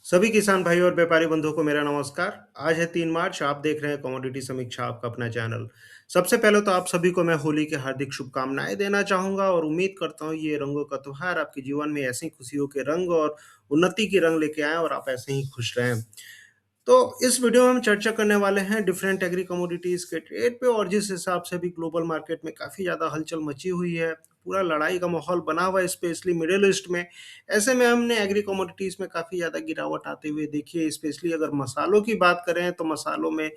सभी किसान भाई और व्यापारी बंधुओं को मेरा नमस्कार। आज है 3 मार्च, आप देख रहे हैं कमोडिटी समीक्षा, आपका अपना चैनल। सबसे पहले तो आप सभी को मैं होली की हार्दिक शुभकामनाएँ देना चाहूँगा और उम्मीद करता हूँ ये रंगों का त्योहार आपके जीवन में ऐसी खुशियों के रंग और उन्नति के रंग लेके आएँ और आप ऐसे ही खुश रहें। तो इस वीडियो में हम चर्चा करने वाले हैं डिफरेंट एग्री कमोडिटीज के ट्रेड पे और जिस हिसाब से भी ग्लोबल मार्केट में काफ़ी ज़्यादा हलचल मची हुई है, पूरा लड़ाई का माहौल बना हुआ है स्पेशली मिडिल ईस्ट में। ऐसे में हमने एग्री कमोडिटीज़ में काफ़ी ज़्यादा गिरावट आते हुए देखी है। स्पेशली अगर मसालों की बात करें तो मसालों में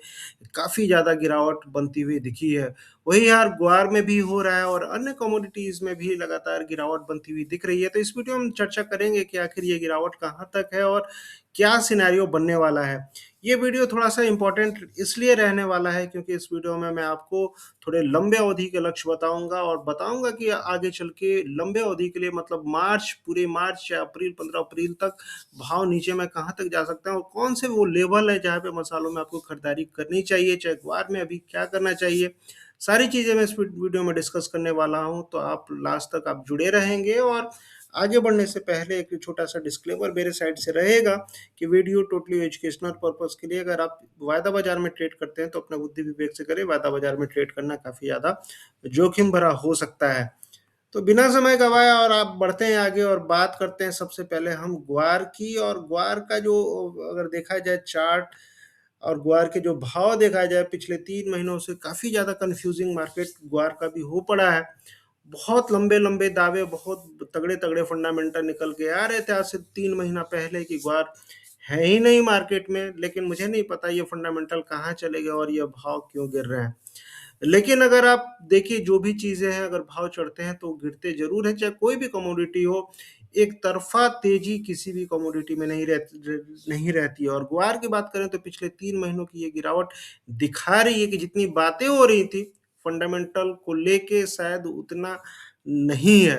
काफ़ी ज़्यादा गिरावट बनती हुई दिखी है। वही यार ग्वार में भी हो रहा है और अन्य कमोडिटीज़ में भी लगातार गिरावट बनती हुई दिख रही है। तो इस वीडियो में हम चर्चा करेंगे कि आखिर ये गिरावट कहाँ तक है और क्या सिनेरियो बनने वाला है। ये वीडियो थोड़ा-सा इम्पोर्टेंट इसलिए रहने वाला है क्योंकि इस वीडियो में मैं आपको थोड़े लंबे अवधि के लक्ष्य बताऊँगा और बताऊँगा कि आगे चल के लंबे अवधि के लिए मतलब मार्च, पूरे मार्च या अप्रैल 15 अप्रैल तक भाव नीचे में कहाँ तक जा सकते हैं और कौन से वो लेवल है जहाँ पे मसालों में आपको खरीदारी करनी चाहिए, चाहे ग्वार में अभी क्या करना चाहिए। सारी चीज़ें मैं इस वीडियो में डिस्कस करने वाला हूँ, तो आप लास्ट तक आप जुड़े रहेंगे और आगे बढ़ने से पहले एक छोटा-सा डिस्क्लेमर मेरे साइड से रहेगा कि वीडियो टोटली एजुकेशनल पर्पस के लिए अगर आप वायदा बाजार में ट्रेड करते हैं तो अपना बुद्धि विवेक से करें। वायदा बाजार में ट्रेड करना काफ़ी ज़्यादा जोखिम भरा हो सकता है। तो बिना समय गँवाए और आप बढ़ते हैं आगे और बात करते हैं सबसे पहले हम ग्वार की और ग्वार का जो अगर देखा जाए चार्ट और ग्वार के जो भाव देखा जाए पिछले 3 महीनों से काफ़ी ज़्यादा कन्फ्यूज़िंग मार्केट ग्वार का भी हो पड़ा है। बहुत लंबे-लंबे दावे, बहुत तगड़े-तगड़े फंडामेंटल निकल के आ रहे थे आज से 3 महीना पहले कि ग्वार है ही नहीं मार्केट में, लेकिन मुझे नहीं पता ये फंडामेंटल कहाँ चले गए और ये भाव क्यों गिर रहे हैं। लेकिन अगर आप देखिए जो भी चीज़ें हैं, अगर भाव चढ़ते हैं तो गिरते ज़रूर हैं, चाहे कोई भी कमोडिटी हो, एक तरफ़ा तेज़ी किसी भी कमोडिटी में नहीं रहती है और ग्वार की बात करें तो पिछले 3 महीनों की ये गिरावट दिखा रही है कि जितनी बातें हो रही थी, फंडामेंटल को लेके शायद उतना नहीं है।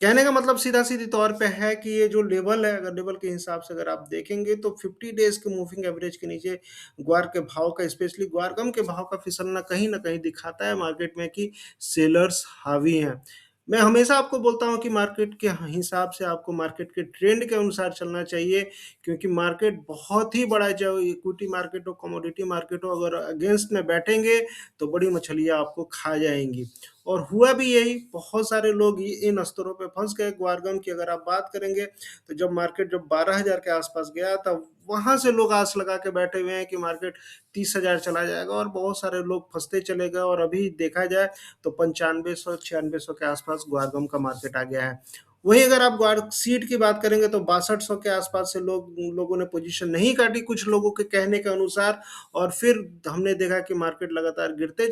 कहने का मतलब सीधा-सीधी तौर पे है कि ये जो लेवल है, अगर लेवल के हिसाब से अगर आप देखेंगे तो 50 डेज़ के मूविंग एवरेज के नीचे ग्वार के भाव का स्पेशली ग्वार गम के भाव का फिसलना कहीं न कहीं दिखाता है मार्केट में कि सेलर्स हावी हैं। मैं हमेशा आपको बोलता हूँ कि मार्केट के हिसाब से आपको मार्केट के ट्रेंड के अनुसार चलना चाहिए क्योंकि मार्केट बहुत ही बड़ा है, चाहे इक्विटी मार्केट हो, कमोडिटी मार्केट हो, अगर अगेंस्ट में बैठेंगे तो बड़ी मछलियाँ आपको खा जाएँगी। और हुआ भी यही, बहुत सारे लोग इन स्तरों पे फँस गए। ग्वारगम की अगर आप बात करेंगे, तो जब मार्केट जब 12,000 के आसपास गया, तब वहाँ से लोग आस लगा के बैठे हुए हैं कि मार्केट 30,000 चला जाएगा और बहुत सारे लोग फँसते चले गए और अभी देखा जाए तो 9500 9600 के आसपास ग्वारगम का मार्केट आ गया है। वहीं अगर आप ग्वार सीड की बात करेंगे तो 6200 के आसपास से लोगों ने पोजीशन नहीं काटी कुछ लोगों के कहने के अनुसार और फिर हमने देखा कि मार्केट लगातार गिरते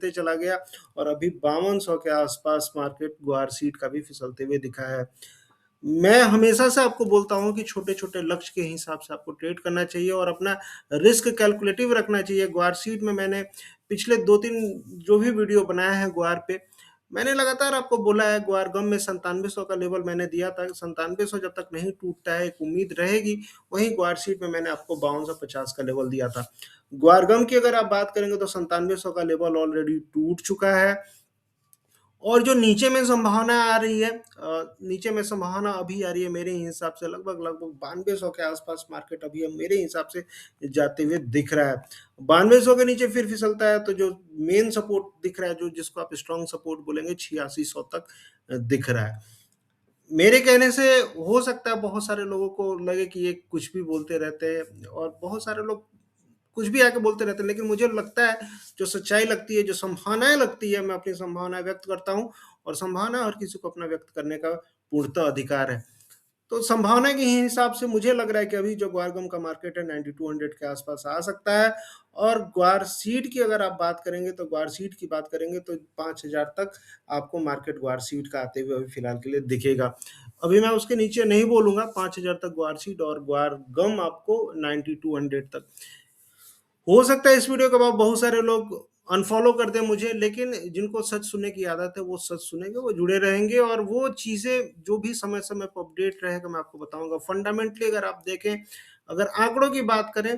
चला गया और अभी 5200 के आसपास मार्केट ग्वार सीड का भी फिसलते हुए दिखा है। मैं हमेशा से आपको बोलता हूँ कि छोटे-छोटे लक्ष्य के हिसाब से आपको ट्रेड करना चाहिए और अपना रिस्क कैलकुलेटिव रखना चाहिए। ग्वार सीड में मैंने पिछले 2-3 जो भी वीडियो बनाया है ग्वार पे, मैंने लगातार आपको बोला है ग्वार गम में 9700 का लेवल मैंने दिया था। 9700 जब तक नहीं टूटता है, एक उम्मीद रहेगी। वहीं ग्वार सीड में मैंने आपको 5250 का लेवल दिया था। ग्वार गम की अगर आप बात करेंगे तो 9700 का लेवल ऑलरेडी टूट चुका है। और जो नीचे में संभावना आ रही है नीचे में संभावना अभी आ रही है मेरे हिसाब से लगभग 9200 के आसपास मार्केट अभी अब मेरे हिसाब से जाते हुए दिख रहा है। 9200 के नीचे फिर फिसलता है तो जो मेन सपोर्ट दिख रहा है, जो जिसको आप स्ट्रॉन्ग सपोर्ट बोलेंगे 8600 तक दिख रहा है। मेरे कहने से हो सकता है बहुत सारे लोगों को लगे कि ये कुछ भी बोलते रहते हैं और बहुत सारे लोग कुछ भी आके बोलते रहते हैं, लेकिन मुझे लगता है जो सच्चाई लगती है, जो संभावनाएँ लगती है, मैं अपनी संभावनाएँ व्यक्त करता हूँ और संभावना हर किसी को अपना व्यक्त करने का पूर्णतः अधिकार है। तो संभावना के ही हिसाब से मुझे लग रहा है कि अभी जो ग्वार-गम का मार्केट है 9200 के आसपास आ सकता है और ग्वार सीड की अगर आप बात करेंगे तो ग्वार सीड की बात करेंगे तो 5000 तक आपको मार्केट ग्वार सीड का आते हुए अभी फिलहाल के लिए दिखेगा। अभी मैं उसके नीचे नहीं बोलूँगा, 5000 तक ग्वार सीड और ग्वार गम आपको 9200 तक। हो सकता है इस वीडियो के बाद बहुत सारे लोग अनफ़ॉलो कर दें मुझे, लेकिन जिनको सच सुनने की आदत है, वो सच सुनेंगे, वो जुड़े रहेंगे और वो चीज़ें जो भी समय-समय पे अपडेट रहेगा, मैं आपको बताऊँगा। फंडामेंटली अगर आप देखें, अगर आंकड़ों की बात करें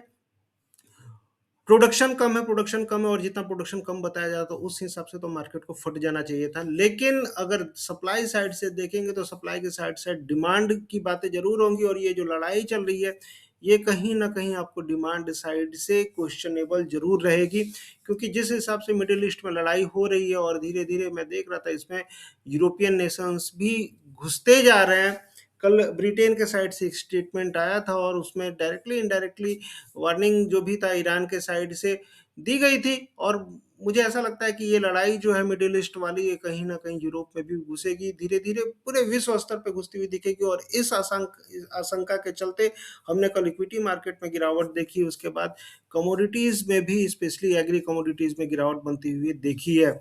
प्रोडक्शन कम है और जितना प्रोडक्शन कम बताया जा रहा था उस हिसाब से तो मार्केट को फट जाना चाहिए था। लेकिन अगर सप्लाई साइड से देखेंगे तो सप्लाई की साइड से डिमांड की बातें ज़रूर होंगी और ये जो लड़ाई चल रही है, ये कहीं न कहीं आपको डिमांड साइड से क्वेश्चनेबल ज़रूर रहेगी। क्योंकि जिस हिसाब से मिडल ईस्ट में लड़ाई हो रही है और धीरे-धीरे मैं देख रहा था इसमें यूरोपियन नेशंस भी घुसते जा रहे हैं। कल ब्रिटेन के साइड से एक स्टेटमेंट आया था और उसमें डायरेक्टली इनडायरेक्टली वार्निंग जो भी था ईरान के साइड से दी गई थी। और मुझे ऐसा लगता है कि ये लड़ाई जो है मिडिल ईस्ट वाली, ये कहीं न कहीं यूरोप में भी घुसेगी, धीरे-धीरे पूरे विश्व स्तर पे घुसती हुई दिखेगी। और इस आशंका के चलते हमने कल इक्विटी मार्केट में गिरावट देखी, उसके बाद कमोडिटीज़ में भी स्पेशली एग्री कमोडिटीज़ में गिरावट बनती हुई देखी है।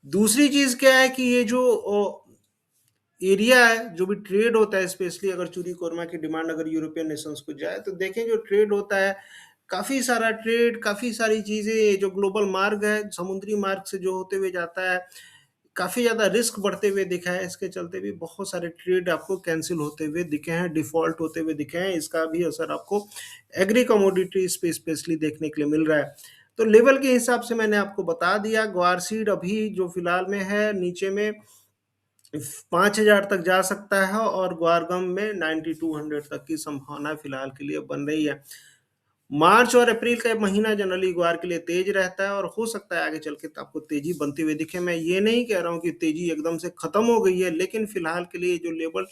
दूसरी चीज़ क्या है कि ये जो एरिया है, जो भी ट्रेड होता है, स्पेशली अगर चूरी कोरमा की डिमांड अगर यूरोपियन नेशंस को जाए तो देखें जो ट्रेड होता है, काफ़ी सारा ट्रेड, काफ़ी सारी चीज़ें, जो ग्लोबल मार्ग है समुद्री मार्ग से जो होते हुए जाता है, काफ़ी ज़्यादा रिस्क बढ़ते हुए दिखा है। इसके चलते भी बहुत सारे ट्रेड आपको कैंसिल होते हुए दिखे हैं, डिफ़ॉल्ट होते हुए दिखे हैं। इसका भी असर आपको एग्री कमोडिटीज़ पे स्पेशली देखने के लिए मिल रहा है। तो लेवल के हिसाब से मैंने आपको बता दिया। ग्वार सीड अभी जो फिलहाल में है नीचे में 5,000 तक जा सकता है और ग्वारगम में 9200 तक की संभावना फिलहाल के लिए बन रही है। मार्च और अप्रैल का महीना जनरली ग्वार के लिए तेज रहता है और हो सकता है आगे चल के तो आपको तेजी बनती हुई दिखे। मैं ये नहीं कह रहा हूँ कि तेजी एकदम से खत्म हो गई है, लेकिन फिलहाल के लिए जो लेवल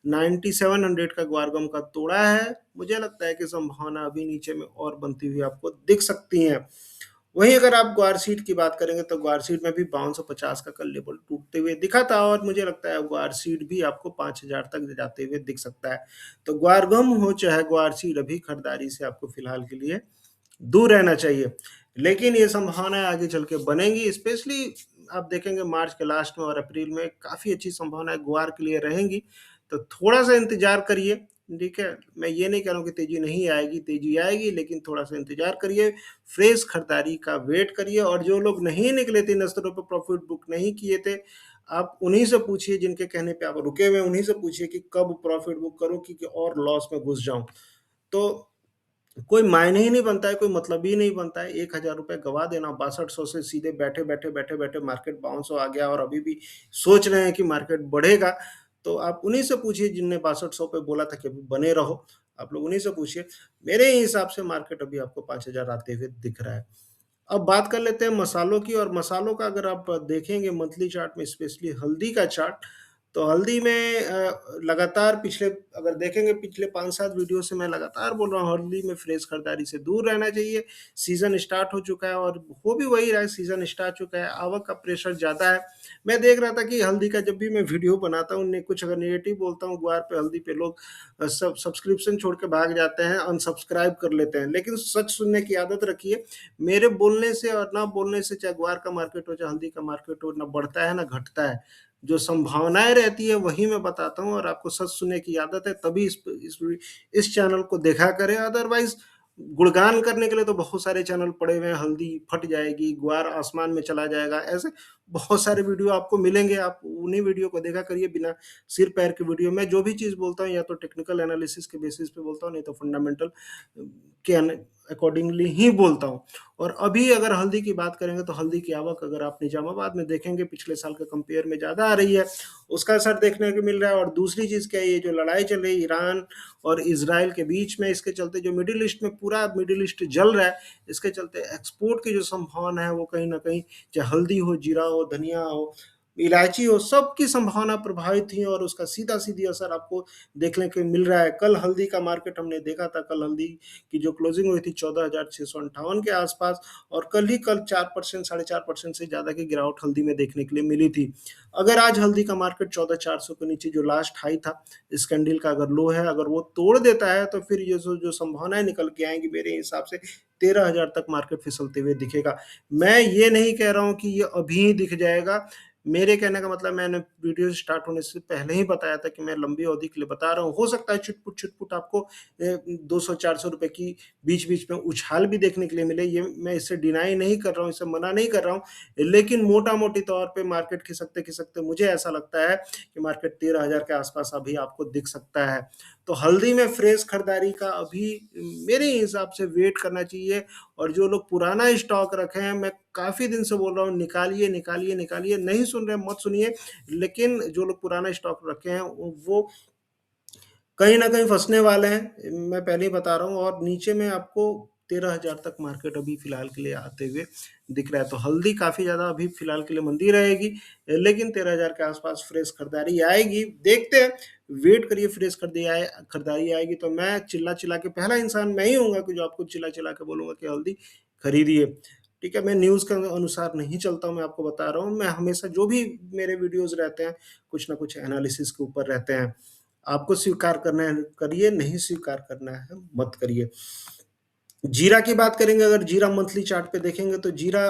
9700 का ग्वारगम का तोड़ा है, मुझे लगता है कि संभावना अभी नीचे में और बनती हुई आपको दिख सकती है। वहीं अगर आप ग्वारसीड की बात करेंगे तो ग्वारसीड में भी 5250 का कल लेवल टूटते हुए दिखा था और मुझे लगता है ग्वारसीड भी आपको 5000 तक जाते हुए दिख सकता है। तो ग्वारगम हो चाहे ग्वारसीड, अभी खरीदारी से आपको फिलहाल के लिए दूर रहना चाहिए। लेकिन ये संभावनाएं आगे चल के बनेंगी, स्पेशली आप देखेंगे मार्च के लास्ट में और अप्रैल में काफ़ी अच्छी संभावनाएं ग्वार के लिए रहेंगी। तो थोड़ा सा इंतजार करिए, ठीक है। मैं ये नहीं कह रहा हूँ कि तेजी नहीं आएगी, तेजी आएगी, लेकिन थोड़ा सा इंतजार करिए, फ्रेश खरीदारी का वेट करिए। और जो लोग नहीं निकले थे इन स्तरों पर, प्रॉफिट बुक नहीं किए थे, आप उन्हीं से पूछिए जिनके कहने पे आप रुके हुए, उन्हीं से पूछिए कि कब प्रॉफिट बुक करूं कि और लॉस में घुस जाऊं। तो कोई मायने ही नहीं बनता है, कोई मतलब ही नहीं बनता है 1,000 रुपये गवा देना 6200 से, सीधे बैठे बैठे बैठे बैठे मार्केट बाउंस आ गया और अभी भी सोच रहे हैं कि मार्केट बढ़ेगा। तो आप उन्हीं से पूछिए जिनने 6200 पे बोला था कि अभी बने रहो, आप लोग उन्हीं से पूछिए। मेरे हिसाब से मार्केट अभी आपको 5000 आते हुए दिख रहा है। अब बात कर लेते हैं मसालों की। और मसालों का अगर आप देखेंगे मंथली चार्ट में, स्पेशली हल्दी का चार्ट, तो हल्दी में लगातार पिछले, अगर देखेंगे पिछले 5-7 वीडियो से मैं लगातार बोल रहा हूँ हल्दी में फ्रेश खरीदारी से दूर रहना चाहिए। सीज़न स्टार्ट हो चुका है और हो भी वही रहा है, सीज़न स्टार्ट चुका है, आवक का प्रेशर ज़्यादा है। मैं देख रहा था कि हल्दी का जब भी मैं वीडियो बनाता हूँ, कुछ अगर नेगेटिव बोलता हूँ ग्वार पे, हल्दी पे, लोग सब सब्सक्रिप्शन छोड़ के भाग जाते हैं, अनसब्सक्राइब कर लेते हैं। लेकिन सच सुनने की आदत रखिए। मेरे बोलने से और ना बोलने से, चाहे ग्वार का मार्केट हो चाहे हल्दी का मार्केट हो, ना बढ़ता है ना घटता है। जो संभावनाएं रहती है वही मैं बताता हूँ और आपको सच सुनने की आदत है तभी इस चैनल को देखा करें। अदरवाइज गुणगान करने के लिए तो बहुत सारे चैनल पड़े हुए हैं, हल्दी फट जाएगी, ग्वार आसमान में चला जाएगा, ऐसे बहुत सारे वीडियो आपको मिलेंगे। आप उन्हीं वीडियो को देखा करिए, बिना सिर पैर के वीडियो। मैं जो भी चीज़ बोलता हूँ या तो टेक्निकल एनालिसिस के बेसिस पे बोलता हूँ, नहीं तो फंडामेंटल के अकॉर्डिंगली ही बोलता हूँ। और अभी अगर हल्दी की बात करेंगे तो हल्दी की आवक अगर आप निजामाबाद में देखेंगे पिछले साल के कंपेयर में ज़्यादा आ रही है, उसका असर देखने को मिल रहा है। और दूसरी चीज़ क्या है, ये जो लड़ाई चल रही है ईरान और इजराइल के बीच में, इसके चलते जो मिडिल ईस्ट में पूरा मिडिल ईस्ट जल रहा है, इसके चलते एक्सपोर्ट की जो संभावना है वो कहीं ना कहीं, चाहे हल्दी हो, जीरा हो, धनिया हो, इलायची हो, सबकी संभावना प्रभावित हुई और उसका सीधा सीधी असर आपको देखने को मिल रहा है। कल हल्दी का मार्केट हमने देखा था, कल हल्दी की जो क्लोजिंग हुई थी 14,658 के आसपास, और कल 4%, 4.5% से ज़्यादा की गिरावट हल्दी में देखने के लिए मिली थी। अगर आज हल्दी का मार्केट 14,400 के नीचे जो लास्ट हाई था, इस कैंडल का अगर लो है, अगर वो तोड़ देता है तो फिर ये जो संभावनाएं निकल के आएंगी, मेरे हिसाब से 13,000 तक मार्केट फिसलते हुए दिखेगा। मैं ये नहीं कह रहा हूँ कि ये अभी ही दिख जाएगा, मेरे कहने का मतलब मैंने वीडियो स्टार्ट होने से पहले ही बताया था कि मैं लंबी अवधि के लिए बता रहा हूँ। हो सकता है छुट-पुट आपको 200-400 रुपए की बीच-बीच में उछाल भी देखने के लिए मिले, ये मैं इसे डिनाई नहीं कर रहा हूँ, इसे मना नहीं कर रहा हूँ। लेकिन मोटा-मोटी तौर पे मार्केट खिसकते-खिसकते मुझे ऐसा लगता है कि मार्केट 13,000 के आस-पास अभी आपको दिख सकता है। तो हल्दी में फ्रेश खरीदारी का अभी मेरे हिसाब से वेट करना चाहिए, और जो लोग पुराना स्टॉक रखे हैं, मैं काफ़ी दिन से बोल रहा हूँ निकालिए, निकालिए, निकालिए, नहीं सुन रहे मत सुनिए, लेकिन जो लोग पुराना स्टॉक रखे हैं वो कहीं न कहीं फँसने वाले हैं, मैं पहले ही बता रहा हूँ, और नीचे में आपको 13,000 तक मार्केट अभी फ़िलहाल के लिए आते हुए दिख रहा है। तो हल्दी काफ़ी ज़्यादा अभी फ़िलहाल के लिए मंदी रहेगी, लेकिन 13,000 के आस-पास फ्रेश खरीदारी आएगी। देखते हैं, वेट करिए, फ्रेश खरीदारी आएगी तो मैं चिल्ला-चिल्ला के पहला इंसान मैं ही होऊँगा कि जो आपको चिल्ला-चिल्ला के बोलूँगा कि हल्दी खरीदिए। ठीक है? मैं न्यूज़ के अनुसार नहीं चलता हूँ, मैं आपको बता रहा हूँ। मैं हमेशा जो भी मेरे वीडियोज़ रहते हैं, कुछ न कुछ एनालिसिस के ऊपर रहते हैं। आपको स्वीकार करना है करिए, नहीं स्वीकार करना है मत करिए। जीरा की बात करेंगे, अगर जीरा मंथली चार्ट पे देखेंगे तो जीरा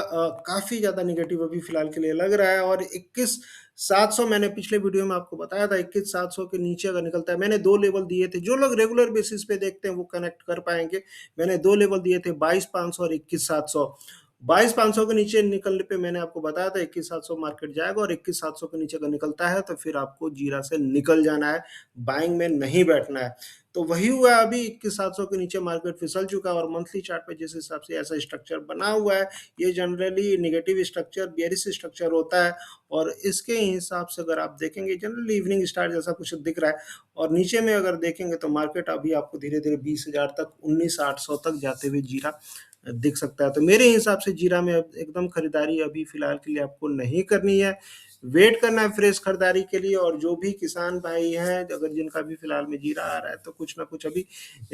काफ़ी ज़्यादा नेगेटिव अभी फ़िलहाल के लिए लग रहा है, और 21,700 मैंने पिछले वीडियो में आपको बताया था, 21,700 के नीचे अगर निकलता है, मैंने 2 लेवल दिए थे, जो लोग रेगुलर बेसिस पे देखते हैं वो कनेक्ट कर पाएँगे। मैंने 2 लेवल दिए थे, 22,500 और 21,700। 22,500 के नीचे निकलने पे मैंने आपको बताया था 21,700 मार्केट जाएगा, और 21,700 के नीचे अगर निकलता है तो फिर आपको जीरा से निकल जाना है, बाइंग में नहीं बैठना है। तो वही हुआ है, अभी 21,700 के नीचे मार्केट फिसल चुका है, और मंथली चार्ट पे जिस हिसाब से ऐसा स्ट्रक्चर बना हुआ है, ये generally negative structure, bearish structure होता है, और इसके हिसाब से अगर आप देखेंगे जनरली इवनिंग स्टार जैसा कुछ दिख रहा है, और नीचे में अगर देखेंगे तो मार्केट अभी आपको धीरे-धीरे 20,000 तक, 19,800 तक जाते हुए जीरा दिख सकता है। तो मेरे हिसाब से जीरा में अब एकदम खरीदारी अभी फ़िलहाल के लिए आपको नहीं करनी है। वेट करना है फ्रेश खरीदारी के लिए, और जो भी किसान भाई हैं, अगर जिनका भी फ़िलहाल में जीरा आ रहा है, तो कुछ ना कुछ अभी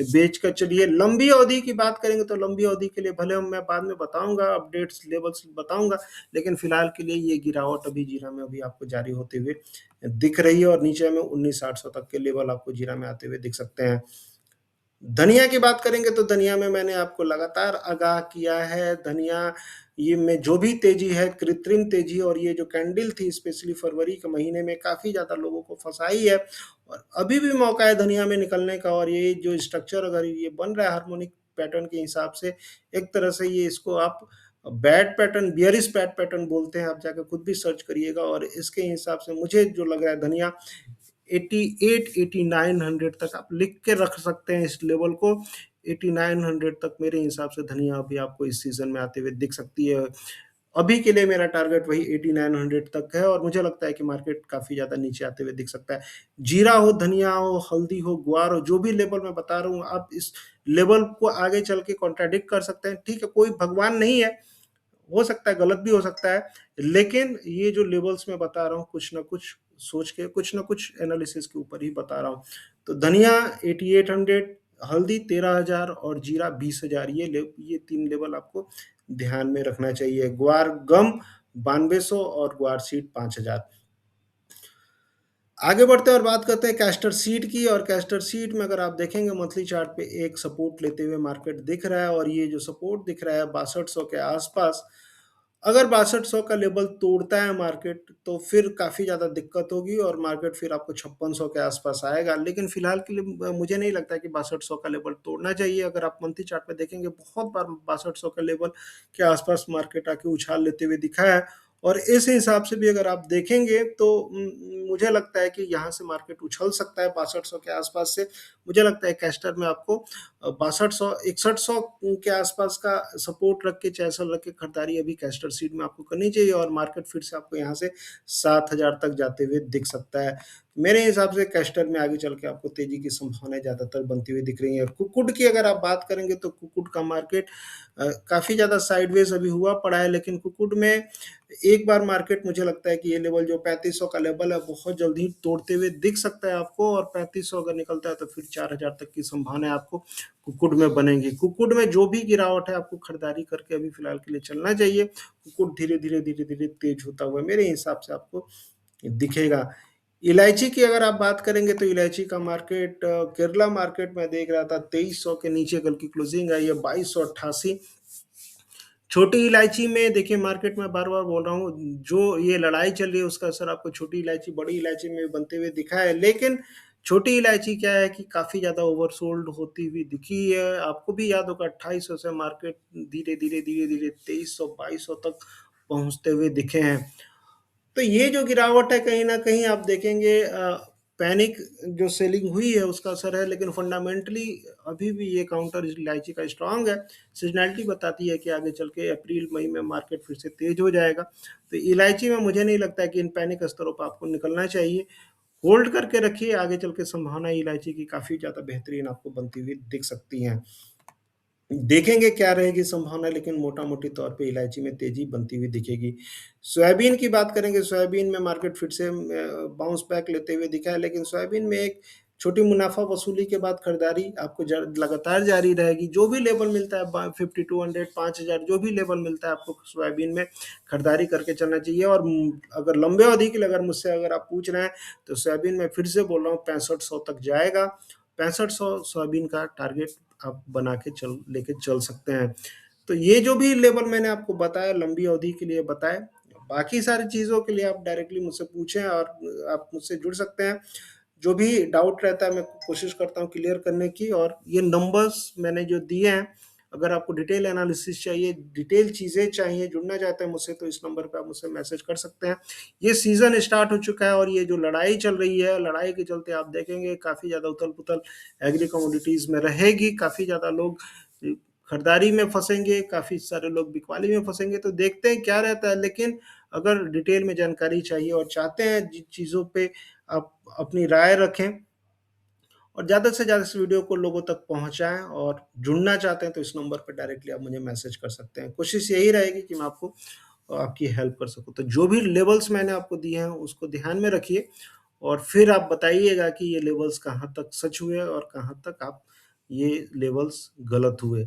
बेच कर चलिए। लंबी अवधि की बात करेंगे तो लंबी अवधि के लिए भले मैं बाद में बताऊँगा, अपडेट्स, लेवल्स बताऊँगा, लेकिन फ़िलहाल के लिए ये गिरावट अभी जीरा में अभी आपको जारी होते हुए दिख रही है, और नीचे में 19,800 तक के लेवल आपको जीरा में आते हुए दिख सकते हैं। धनिया की बात करेंगे तो धनिया में मैंने आपको लगातार आगाह किया है, धनिया ये में जो भी तेज़ी है, कृत्रिम तेज़ी, और ये जो कैंडल थी स्पेशली फरवरी के महीने में काफ़ी ज़्यादा लोगों को फँसाई है, और अभी भी मौका है धनिया में निकलने का, और ये जो स्ट्रक्चर अगर ये बन रहा है हार्मोनिक पैटर्न के हिसाब से, एक तरह से ये इसको आप bad pattern, bearish bad pattern बोलते हैं, आप जाकर खुद भी सर्च करिएगा, और इसके हिसाब से मुझे जो लग रहा है धनिया 88-8900 तक आप लिख के रख सकते हैं इस लेवल को। 8900 तक मेरे हिसाब से धनिया अभी आपको इस सीज़न में आते हुए दिख सकती है। अभी के लिए मेरा टारगेट वही 8900 तक है, और मुझे लगता है कि मार्केट काफ़ी ज़्यादा नीचे आते हुए दिख सकता है। जीरा हो, धनिया हो, हल्दी हो, ग्वार हो, जो भी लेवल मैं बता रहा हूँ, आप इस लेवल को आगे चल के कॉन्ट्राडिक्ट कर सकते हैं। ठीक है, कोई भगवान नहीं है, हो सकता है, गलत भी हो सकता है, लेकिन ये जो लेवल्स मैं बता रहा हूँ, कुछ ना कुछ सोच के, कुछ ना कुछ एनालिसिस के ऊपर ही बता रहा हूँ। तो धनिया 8800, हल्दी 13,000 और जीरा 20,000, ये 3 लेवल आपको ध्यान में रखना चाहिए। ग्वार गम 9200 और ग्वार सीड 5,000। आगे बढ़ते हैं और बात करते हैं कैस्टर सीड की, और कैस्टर सीड में अगर आप देखेंगे मंथली चार्ट पे एक सपोर्ट लेते हुए मार्केट दिख रहा है, और ये जो सपोर्ट दिख रहा है 6200 के आसपास, अगर 6200 का लेवल तोड़ता है मार्केट तो फिर काफ़ी ज़्यादा दिक्कत होगी, और मार्केट फिर आपको 5600 के आसपास आएगा, लेकिन फिलहाल के लिए मुझे नहीं लगता कि 6200 का लेवल तोड़ना चाहिए। अगर आप मंथली चार्ट पे देखेंगे, बहुत बार 6200 का लेवल के आसपास मार्केट आके उछाल लेते हुए दिखा है, और इस हिसाब से भी अगर आप देखेंगे तो मुझे लगता है कि यहाँ से मार्केट उछल सकता है 6200 के आसपास से। मुझे लगता है कैस्टर में आपको 6200, 6100 के आसपास का सपोर्ट रख के, चैसल रख के खरीदारी अभी कैस्टर सीड में आपको करनी चाहिए, और मार्केट फिर से आपको यहाँ से 7,000 तक जाते हुए दिख सकता है। मेरे हिसाब से कैस्टर में आगे चल के आपको तेजी की संभावनाएं ज़्यादातर बनती हुई दिख रही हैं। कुक्कुट की अगर आप बात करेंगे तो कुक्कुट का मार्केट काफ़ी ज़्यादा साइडवेज अभी हुआ पड़ा है, लेकिन कुक्कुट में एक बार मार्केट, मुझे लगता है कि ये लेवल जो 3500 का लेवल है बहुत जल्दी ही तोड़ते हुए दिख सकता है आपको, और 3500 अगर निकलता है तो फिर 4,000 तक की संभावना आपको कुक्कुट में बनेगी। कुक्कुट में जो भी गिरावट है आपको खरीदारी करके अभी फिलहाल के लिए चलना चाहिए। कुक्कुट धीरे-धीरे तेज होता हुआ मेरे हिसाब से आपको दिखेगा। इलायची की अगर आप बात करेंगे तो इलायची का मार्केट, केरला मार्केट में देख रहा था 2300 के नीचे कल की क्लोजिंग आई है, 2288। छोटी इलायची में देखिए मार्केट में बार-बार बोल रहा हूँ, जो ये लड़ाई चल रही है उसका असर आपको छोटी इलायची, बड़ी इलायची में बनते हुए दिखा है। लेकिन छोटी इलायची क्या है कि काफ़ी ज़्यादा ओवरसोल्ड होती हुई दिखी है। आपको भी याद होगा 2800 से मार्केट धीरे-धीरे, धीरे-धीरे 2300, 2200 तक पहुँचते हुए दिखे हैं। तो ये जो गिरावट है कहीं न कहीं आप देखेंगे पैनिक जो सेलिंग हुई है उसका असर है, लेकिन फंडामेंटली अभी भी ये काउंटर इलायची का स्ट्रॉन्ग है। सीज़नैलिटी बताती है कि आगे चल के अप्रैल-मई में मार्केट फिर से तेज़ हो जाएगा। तो इलायची में मुझे नहीं लगता है कि इन पैनिक स्तरों पे आपको निकलना चाहिए। होल्ड करके रखिए, आगे चल के संभावना इलायची की काफ़ी ज़्यादा बेहतरीन आपको बनती हुई दिख सकती हैं। देखेंगे क्या रहेगी संभावना, लेकिन मोटा-मोटी तौर पे इलायची में तेज़ी बनती हुई दिखेगी। सोयाबीन की बात करेंगे, सोयाबीन में मार्केट फिर से बाउंस बैक लेते हुए दिखा है, लेकिन सोयाबीन में एक छोटी मुनाफ़ा वसूली के बाद खरीदारी आपको लगातार जारी रहेगी। जो भी लेवल मिलता है 5200 5000 जो भी लेवल मिलता है आपको सोयाबीन में खरीदारी करके चलना चाहिए। और अगर लंबे अवधि के लिए अगर मुझसे अगर आप पूछ रहे हैं, तो सोयाबीन में फिर से बोल रहा हूँ 6500 तक जाएगा। 6500 सोयाबीन का टारगेट आप बना के लेके चल सकते हैं। तो ये जो भी लेवल मैंने आपको बताया लंबी अवधि के लिए बताए, बाकी सारी चीज़ों के लिए आप डायरेक्टली मुझसे पूछें और आप मुझसे जुड़ सकते हैं। जो भी डाउट रहता है मैं कोशिश करता हूँ क्लियर करने की, और ये नंबर्स मैंने जो दिए हैं, अगर आपको डिटेल एनालिसिस चाहिए, डिटेल चीज़ें चाहिए, जुड़ना चाहते हैं मुझसे, तो इस नंबर पे आप मुझसे मैसेज कर सकते हैं। ये सीज़न स्टार्ट हो चुका है और ये जो लड़ाई चल रही है, लड़ाई के चलते आप देखेंगे काफ़ी ज़्यादा उथल-पुथल एग्री कमोडिटीज़ में रहेगी, काफ़ी ज़्यादा लोग खरीदारी में फँसेंगे, काफ़ी सारे लोग बिकवाली में फँसेंगे, तो देखते हैं क्या रहता है। लेकिन अगर डिटेल में जानकारी चाहिए और चाहते हैं जिन चीज़ों पे आप अपनी राय रखें और ज़्यादा से ज़्यादा इस वीडियो को लोगों तक पहुँचाएँ, और जुड़ना चाहते हैं तो इस नंबर पे डायरेक्टली आप मुझे मैसेज कर सकते हैं। कोशिश यही रहेगी कि मैं आपको आपकी हेल्प कर सकूँ। तो जो भी लेवल्स मैंने आपको दिए हैं उसको ध्यान में रखिए, और फिर आप बताइएगा कि ये लेवल्स कहाँ तक सच हुए और कहाँ तक आप ये लेवल्स गलत हुए।